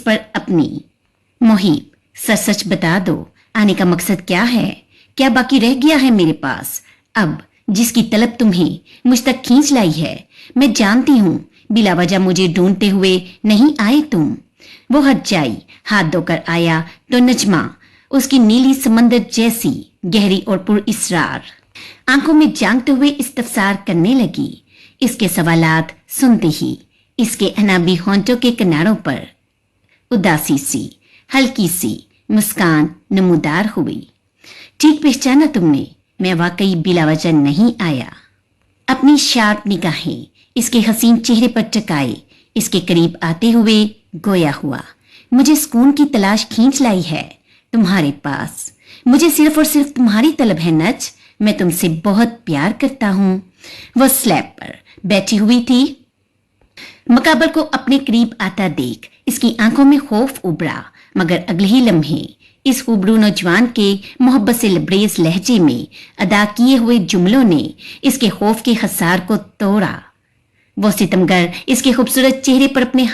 इस पर अपनी। मुहीब, सच सच बता दो, आने का मकसद क्या है? क्या बाकी रह गया है मेरे पास अब जिसकी तलब तुम्हें मुझ तक खींच लाई है? मैं जानती हूँ बिला वजह मुझे ढूंढते हुए नहीं आए तुम। वो हट जाई, हाथ धोकर आया तो नजमा उसकी नीली समंदर जैसी गहरी और पुर इसरार आंखों में झांकते हुए इस्तफसार करने लगी। इसके सवालात सुनते ही इसके अनाबी होंठों के किनारों पर उदासी सी, हल्की सी मुस्कान नमूदार हुई। ठीक पहचाना तुमने, मैं वाकई बिला वजह नहीं आया। अपनी शार्प निगाहें इसके हसीन चेहरे पर टकाए इसके करीब आते हुए गोया हुआ, मुझे सुकून की तलाश खींच लाई है तुम्हारे पास। मुझे सिर्फ और सिर्फ तुम्हारी तलब है नच, मैं तुमसे बहुत प्यार करता हूँ। वो स्लैब पर बैठी हुई थी। मकाबल को अपने करीब आता देख इसकी आंखों में खौफ उभरा, मगर अगले ही लम्हे इस खूबरू नौजवान के मोहब्बत से लबरेज लहजे में अदा किए हुए जुमलों ने इसके खौफ के हसार को तोड़ा। वो सितमगर इसके खूबसूरत चेहरे पर अपने